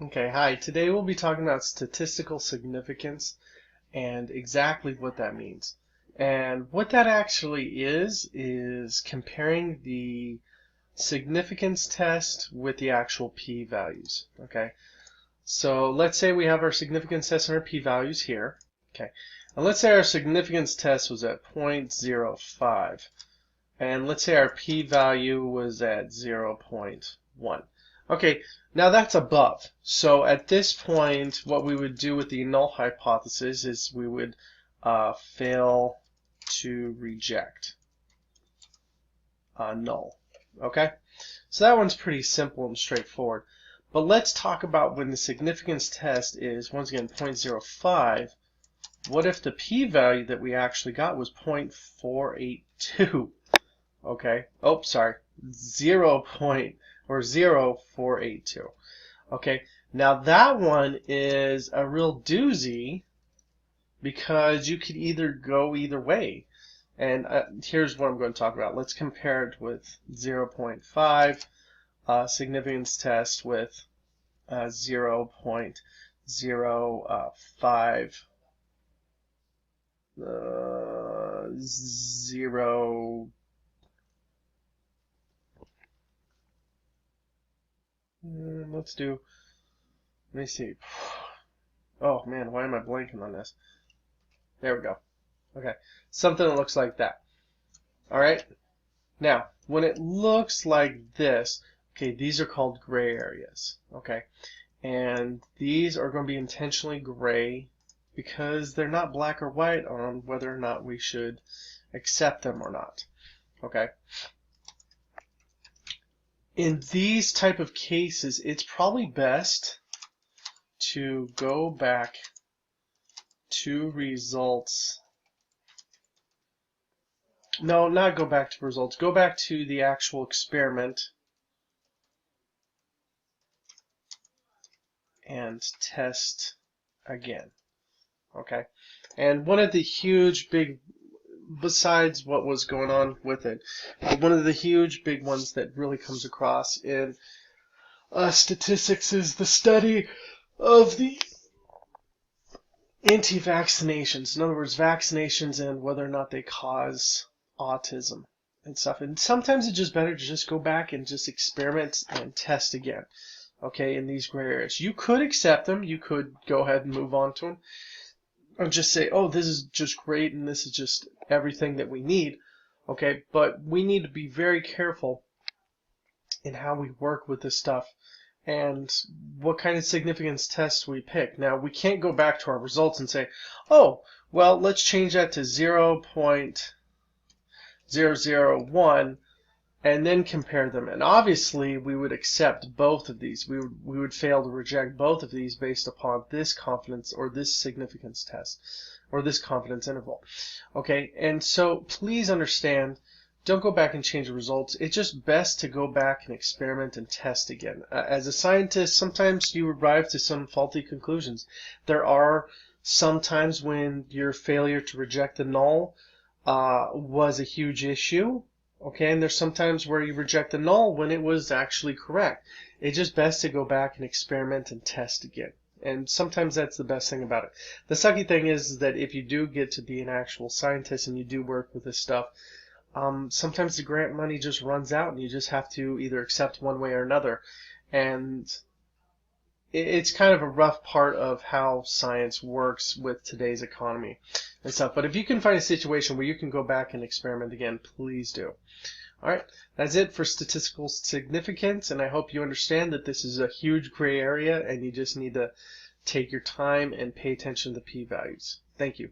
Okay, hi. Today we'll be talking about statistical significance and exactly what that means. And what that actually is comparing the significance test with the actual p-values. Okay, so let's say we have our significance test and our p-values here. Okay, and let's say our significance test was at 0.05, and let's say our p-value was at 0.1. Okay, now that's above. So at this point, what we would do with the null hypothesis is we would fail to reject null. Okay, so that one's pretty simple and straightforward. But let's talk about when the significance test is, once again, 0.05. What if the p-value that we actually got was 0.482? Okay. Oh, sorry. 0.0482. Okay. Now that one is a real doozy because you could either go either way. And here's what I'm going to talk about. Let's compare it with 0.5 significance test with 0.05 0. Let's do, let me see. Oh man, why am I blanking on this? There we go. Okay, something that looks like that. All right. Now, when it looks like this, okay, these are called gray areas. Okay, and these are going to be intentionally gray because they're not black or white on whether or not we should accept them or not. Okay. In these type of cases, it's probably best to go back to results. No, not go back to results. Go back to the actual experiment and test again. Okay. And one of the huge big, besides what was going on with it, one of the huge big ones that really comes across in statistics is the study of the anti-vaccinations. In other words, vaccinations and whether or not they cause autism and stuff. And sometimes it's just better to just go back and just experiment and test again. Okay, in these gray areas. You could accept them. You could go ahead and move on to them. Or just say, oh, this is just great and this is just everything that we need. Okay, but we need to be very careful in how we work with this stuff and what kind of significance tests we pick. Now, we can't go back to our results and say, oh, well, let's change that to 0.001 and then compare them. And obviously, we would accept both of these. We would fail to reject both of these based upon this confidence or this significance test or this confidence interval. Okay, and so please understand, don't go back and change the results. It's just best to go back and experiment and test again. As a scientist, sometimes you arrive to some faulty conclusions. There are some times when your failure to reject the null was a huge issue. Okay, and there's sometimes where you reject the null when it was actually correct. It's just best to go back and experiment and test again. And sometimes that's the best thing about it. The sucky thing is that if you do get to be an actual scientist and you do work with this stuff, sometimes the grant money just runs out and you just have to either accept one way or another. And it's kind of a rough part of how science works with today's economy and stuff. But if you can find a situation where you can go back and experiment again, please do. All right, that's it for statistical significance, and I hope you understand that this is a huge gray area and you just need to take your time and pay attention to the p-values. Thank you.